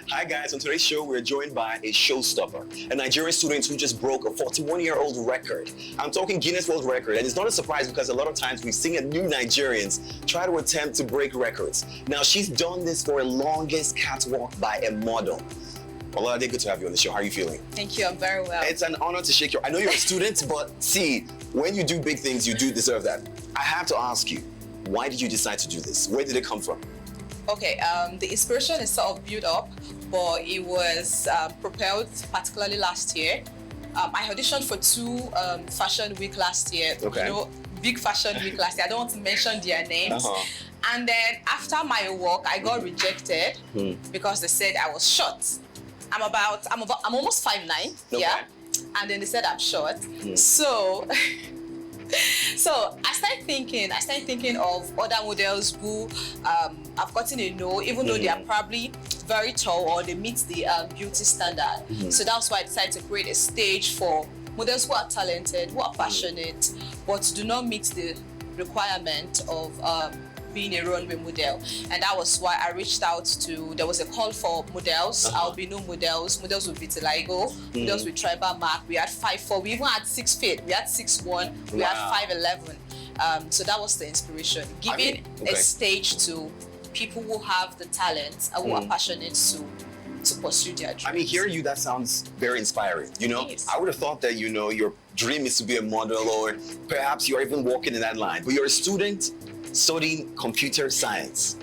Hi guys, on today's show we're joined by a showstopper, a Nigerian student who just broke a 41-year-old record. I'm talking Guinness World Record, and it's not a surprise because a lot of times we've seen new Nigerians try to attempt to break records. Now she's done this for a longest catwalk by a model. Ololade, good to have you on the show. How are you feeling? Thank you, I'm very well. It's an honor to shake your... I know you're a student, but see, when you do big things, you do deserve that. I have to ask you, why did you decide to do this? Where did it come from? Okay, the inspiration is sort of built up, but it was propelled particularly last year. I auditioned for two fashion week last year. Okay. You know, big fashion week last year. I don't want to mention their names. And then after my work, I got rejected because they said I was short. I'm almost 5'9", yeah. And then they said I'm short. So I started thinking of other models who I've gotten to know, even though they are probably very tall or they meet the beauty standard. So that's why I decided to create a stage for models who are talented, who are passionate, but do not meet the requirement of being a runway model. And that was why I reached out to, there was a call for models, albino models with vitiligo, models with tribal mark. We had 5'4", we even had 6 feet, we had 6'1", we had 5'11". So that was the inspiration, giving a stage to people who have the talent and who are passionate to pursue their dreams. I mean, hearing you, that sounds very inspiring. You know, I would have thought that, you know, your dream is to be a model, or perhaps you're even walking in that line, but you're a student studying computer science.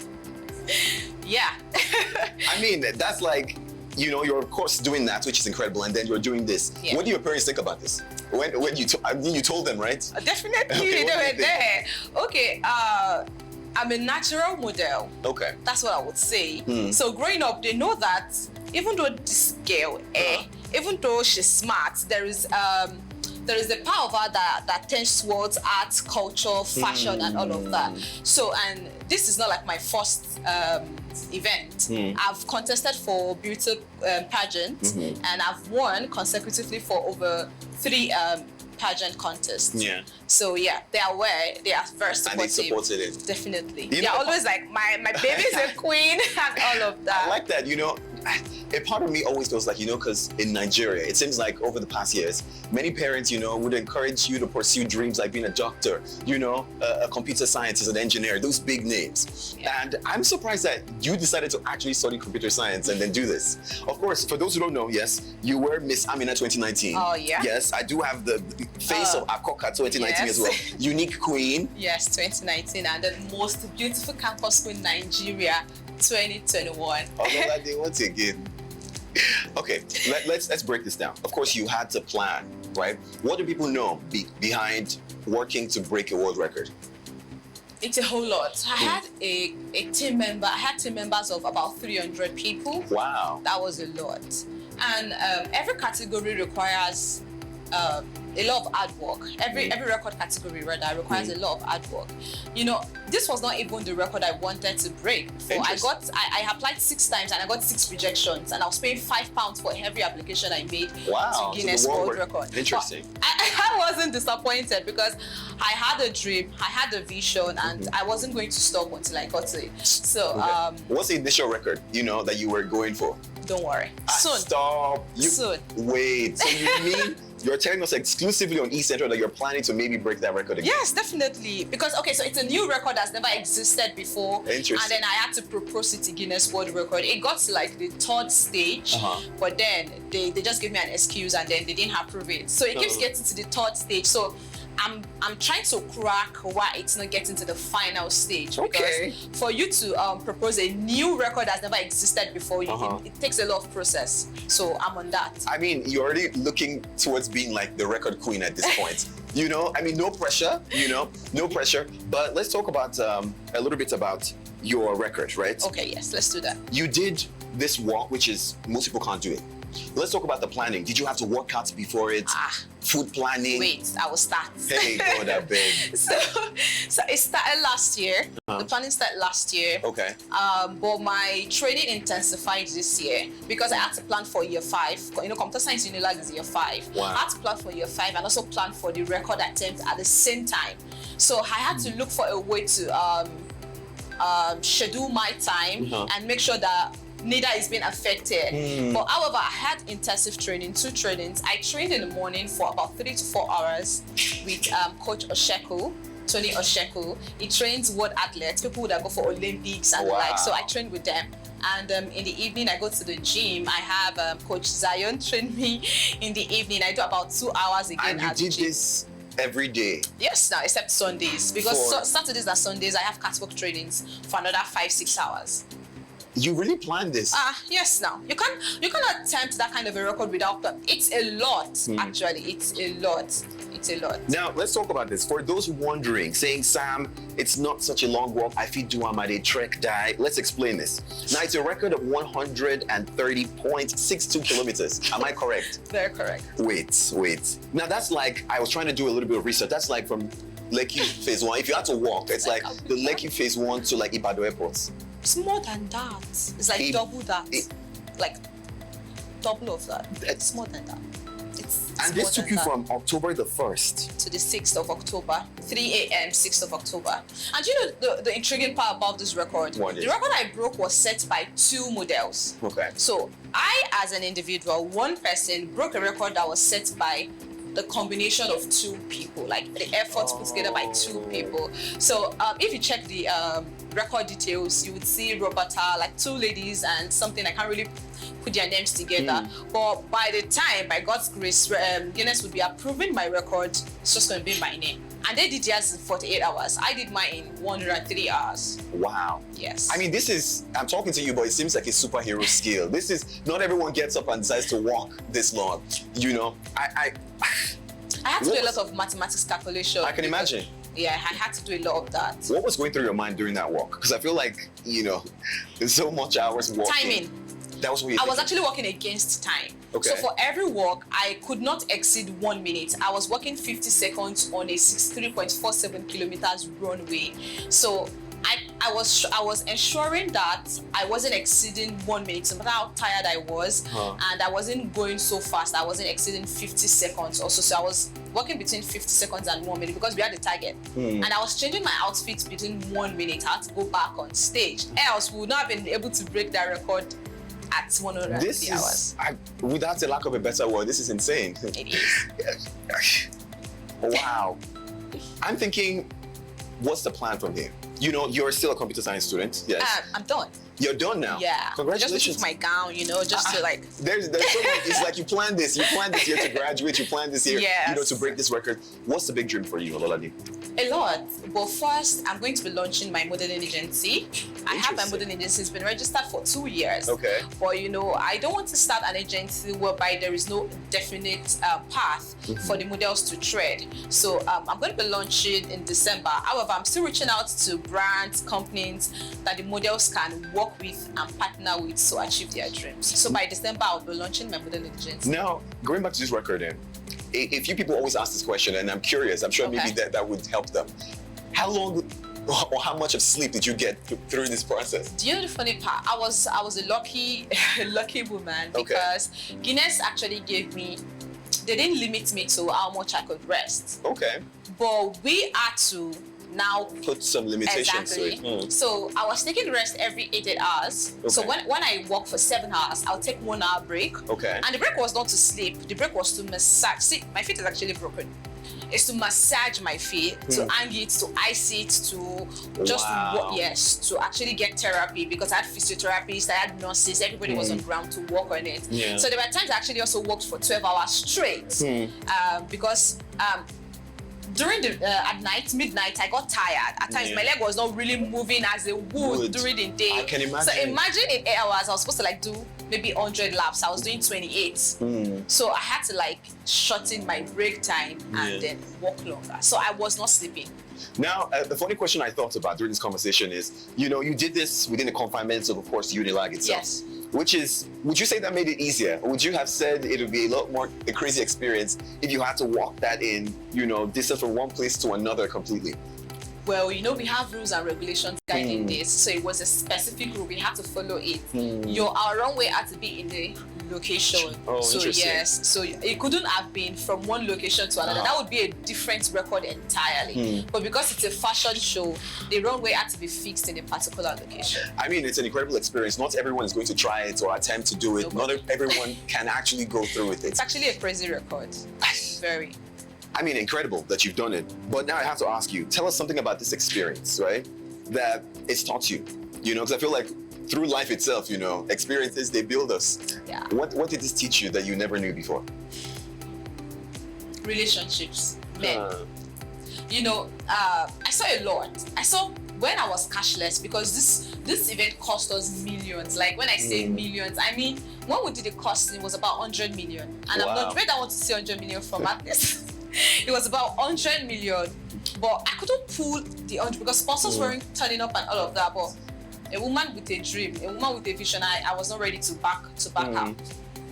Yeah. I mean, that's like, you know, you're of course doing that, which is incredible, and then you're doing this. What do your parents think about this? When you told them, right? Definitely, Okay, they were there. Okay, I'm a natural model. Okay. That's what I would say. So growing up, they know that even though this girl, even though she's smart, there is a part of her that tends towards art, culture, fashion, and all of that. So, and this is not like my first event. I've contested for beauty pageants, and I've won consecutively for over 3 pageant contests. Yeah. So yeah, they are aware, they are very supportive. And they supported it. Definitely. They're always like, my baby's a queen and all of that. I like that, you know. A part of me always feels like, you know, because in Nigeria, it seems like over the past years, many parents, you know, would encourage you to pursue dreams like being a doctor, you know, a computer scientist, an engineer, those big names. And I'm surprised that you decided to actually study computer science and then do this. Of course, for those who don't know, yes, you were Miss Amina 2019. Oh, yeah. Yes, I do have the face of Akoka 2019 as well. Unique Queen. Yes, 2019, and the most beautiful campus queen Nigeria 2021. Ololade, once again. Okay, let's break this down. Of course, you had to plan, right? What do people know behind working to break a world record? It's a whole lot. I had a team member. I had team members of about 300 people. Wow. That was a lot. And every category requires a lot of hard work. Every record category rather requires a lot of hard work. You know, this was not even the record I wanted to break. So I applied 6 times and I got 6 rejections, and I was paying £5 for every application I made to Guinness World Record. Interesting. I wasn't disappointed because I had a dream, I had a vision, and I wasn't going to stop until I got to it. So what's the initial record, you know, that you were going for? Don't worry. Soon. Stop. Soon. Wait. So you mean you're telling us exclusively on eCentral that you're planning to maybe break that record again? Yes, definitely. Because, okay, so it's a new record that's never existed before. Interesting. And then I had to propose it to Guinness World Record. It got to like the 3rd stage, but then they just gave me an excuse and then they didn't approve it. So it keeps getting to the 3rd stage. So I'm trying to crack why it's not getting to the final stage. Because for you to propose a new record that's never existed before, it takes a lot of process. So I'm on that. I mean, you're already looking towards being like the record queen at this point. You know, I mean, no pressure, you know, no pressure. But let's talk about a little bit about your record, right? Okay, yes, let's do that. You did this walk, which is, most people can't do it. Let's talk about the planning. Did you have to work out before it? Food planning? Wait, I will start. Hey, go that big. So it started last year. The planning started last year. Okay. But my training intensified this year because I had to plan for year 5. You know, computer science Unilag is year 5. Wow. I had to plan for year 5 and also plan for the record attempt at the same time. So I had to look for a way to schedule my time and make sure that neither is being affected. But however, I had intensive training, 2 trainings. I trained in the morning for about 3 to 4 hours with Coach Osheko. Tony Osheko. He trains world athletes, people that go for Olympics and the like. So I trained with them. And in the evening, I go to the gym. I have Coach Zion train me in the evening. I do about 2 hours again. And you did this every day? Yes, now except Sundays, because Saturdays and Sundays I have catwalk trainings for another 5-6 hours. You really planned this? Yes. Now you cannot attempt that kind of a record without that. It's a lot, actually. It's a lot. It's a lot. Now let's talk about this. For those wondering, saying, Sam, it's not such a long walk. I feel do a trek die. Let's explain this. Now it's a record of 130.62 kilometers. Am I correct? Very correct. Wait. Now that's like, I was trying to do a little bit of research. That's like from Lekki phase 1. If you had to walk, it's like the Lekki phase 1 to like Ibadan airports. It's more than that. It's like double that. Like double of that. It's more than that. And this took you from October the 1st to the 6th of October, 3 a.m., 6th of October. And you know the intriguing part about this record? The record I broke was set by 2 models. Okay. So I, as an individual, one person, broke a record that was set by the combination of 2 people, like the efforts put together by 2 people. So if you check the record details, you would see Roberta, like 2 ladies and something, I can't really put their names together. But by the time, by God's grace, Guinness would be approving my record. It's just going to be my name. And they did theirs in 48 hours. I did mine in 103 hours. Wow. Yes. I mean, this is, I'm talking to you, but it seems like a superhero skill. This is, not everyone gets up and decides to walk this long. You know, I had to do a lot of mathematics calculation. I can imagine. Yeah, I had to do a lot of that. What was going through your mind during that walk? Because I feel like, you know, there's so much hours walking. Timing. That was what you I was actually walking against time. Okay. So for every walk, I could not exceed 1 minute. I was walking 50 seconds on a 63.47 kilometers runway. So I was ensuring that I wasn't exceeding 1 minute, no matter how tired I was, and I wasn't going so fast. I wasn't exceeding 50 seconds also. So I was walking between 50 seconds and 1 minute because we had the target. And I was changing my outfit between 1 minute. I had to go back on stage. Else we would not have been able to break that record at 150 hours. Without a lack of a better word, this is insane. It is. Wow. I'm thinking, what's the plan from here? You know, you're still a computer science student. Yes. I'm done. You're done now? Yeah. Congratulations. Just with my gown, you know, just to like... There's so much, it's like you planned this. You planned this year to graduate. You planned this year, you know, to break this record. What's the big dream for you, Ololade? A lot. But first, I'm going to be launching my modeling agency. I have my modeling agency. It's been registered for 2 years. Okay. But, you know, I don't want to start an agency whereby there is no definite path for the models to tread. So I'm going to be launching in December. However, I'm still reaching out to brands, companies that the models can work with and partner with to achieve their dreams. So by December, I'll be launching my modeling agency. Now, going back to this record, a few people always ask this question, and I'm curious. I'm sure maybe that would help them. How long or how much of sleep did you get through this process? Do you know the funny part? I was a lucky woman because Guinness actually gave me, they didn't limit me to how much I could rest. Okay. But we had to now put some limitations to it. So I was taking rest every 8 hours. Okay. So when I walk for 7 hours, I'll take 1 hour break. Okay. And the break was not to sleep. The break was to massage. See, my feet is actually broken. It's to massage my feet, to hang it, to ice it, to just to actually get therapy, because I had physiotherapists, I had nurses, everybody was on ground to work on it. Yeah. So there were times I actually also worked for 12 hours straight because during the at night, midnight, I got tired. At times, my leg was not really moving as it would during the day. I can imagine. So imagine in 8 hours, I was supposed to like do maybe 100 laps. I was doing 28. So I had to like shorten my break time and then walk longer. So I was not sleeping. Now, the funny question I thought about during this conversation is, you know, you did this within the confinements of course, Unilag itself. Yes. Which is, would you say that made it easier? Or would you have said it would be a lot more a crazy experience if you had to walk that in, you know, distance from one place to another completely? Well, you know, we have rules and regulations guiding this. So it was a specific rule. We had to follow it. Our runway had to be in the location. Oh, so interesting. yes, so it couldn't have been from one location to another. That would be a different record entirely. But because it's a fashion show, the runway had to be fixed in a particular location. I mean, it's an incredible experience. Not everyone is going to try it or attempt to do it. Nobody. Not everyone can actually go through with it. It's actually a crazy record. Very. I mean, incredible that you've done it. But now I have to ask you, tell us something about this experience, right? That it's taught you, because I feel like through life itself, experiences, they build us. Yeah. What did this teach you that you never knew before? Relationships, men. I saw a lot. I saw when I was cashless, because this event cost us millions. Like when I say millions, I mean when we did the costing, it was about 100 million. And I'm not where I want to see 100 million from at this. It was about 100 million, but I couldn't pull the 100 because sponsors weren't turning up and all of that. But a woman with a dream, a woman with a vision, I was not ready to back out.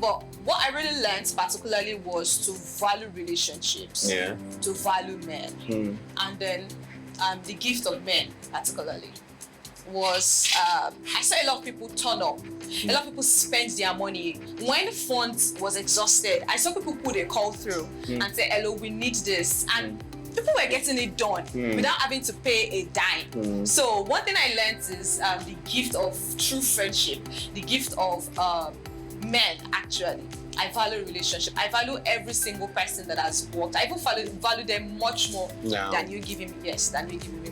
But what I really learned particularly was to value relationships, to value men, and then the gift of men particularly was I saw a lot of people turn up. A lot of people spend their money. When funds was exhausted, I saw people put a call through and say, hello, we need this. And people were getting it done without having to pay a dime. So one thing I learned is the gift of true friendship, the gift of men, actually. I value relationship. I value every single person that has worked. I even value them much more than you giving me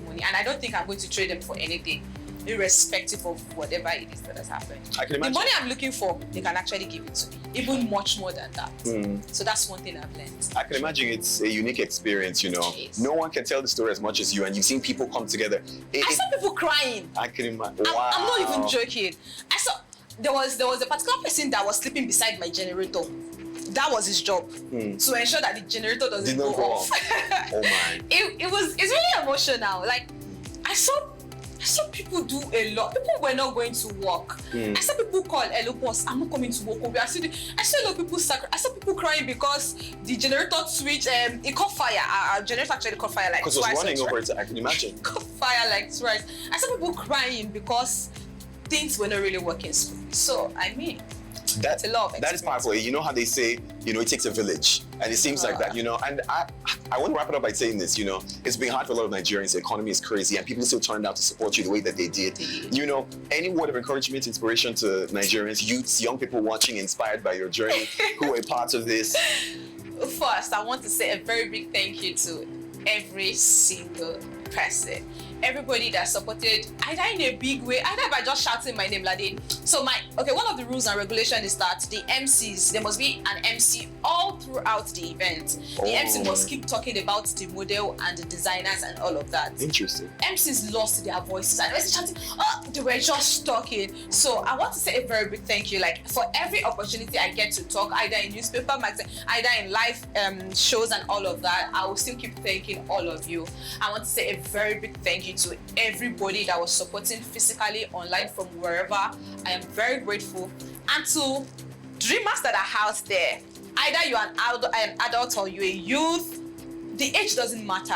money. And I don't think I'm going to trade them for anything, irrespective of whatever it is that has happened. I can imagine. The money I'm looking for, they can actually give it to me, even much more than that. So that's one thing I've learned. I can imagine it's a unique experience, Yes. No one can tell the story as much as you, and you've seen people come together. I saw people crying. I can imagine. Wow. I'm not even joking. I saw there was a particular person that was sleeping beside my generator. That was his job, to ensure that the generator doesn't go off. Oh my! It's really emotional. Like I saw people do a lot. People were not going to work. I saw people call, hello boss, I'm not coming to work. I saw a lot of people I saw people crying because the generator switch it caught fire. Our generator actually caught fire like twice. Because it was running over it, I can imagine. Caught fire like twice. I saw people crying because things were not really working smoothly. So I mean, it's a lot of experience. That is powerful. You know how they say, it takes a village, and it seems like that, And I want to wrap it up by saying this, it's been hard for a lot of Nigerians. The economy is crazy, and people still turned out to support you the way that they did. Any word of encouragement, inspiration to Nigerians, youths, young people watching, inspired by your journey, who are part of this? First, I want to say a very big thank you to every single person. Everybody that supported, either in a big way, either by just shouting my name, Lade. So one of the rules and regulation is that the MCs, there must be an MC all throughout the event. The MC must keep talking about the model and the designers and all of that. Interesting. MCs lost their voices and they were chanting, they were just talking. So I want to say a very big thank you. Like for every opportunity I get to talk, either in newspaper, magazine, either in live shows and all of that, I will still keep thanking all of you. I want to say a very big thank you to everybody that was supporting physically, online, from wherever. I am very grateful. And to dreamers that are out there, either you're an adult or you're a youth, the age doesn't matter.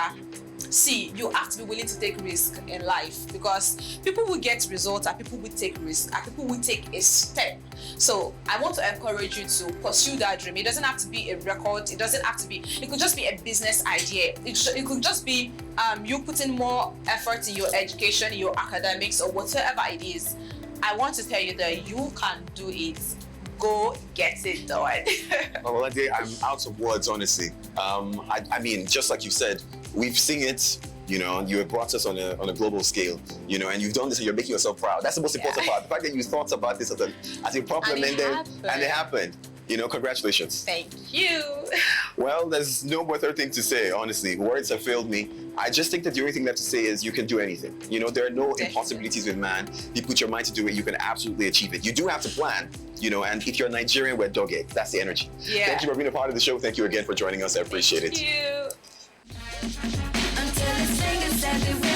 See, you have to be willing to take risk in life, because people will get results and people will take risk and people will take a step. So I want to encourage you to pursue that dream. It doesn't have to be a record. It could just be a business idea. It could just be you putting more effort in your education, in your academics, or whatever it is. I want to tell you that you can do it. Go get it done. Ololade, I'm out of words, honestly. I mean, just like you said, we've seen it. You have brought us on a global scale, and you've done this and you're making yourself proud. That's the most important part. The fact that you thought about this as a problem and it happened. Congratulations. Thank you. Well, there's no more third thing to say, honestly. Words have failed me. I just think that the only thing left to say is you can do anything. There are no impossibilities with man. If you put your mind to do it, you can absolutely achieve it. You do have to plan, and if you're Nigerian, we're dogged. That's the energy. Yeah. Thank you for being a part of the show. Thank you again for joining us. I appreciate it. Thank you. Until the singers everywhere.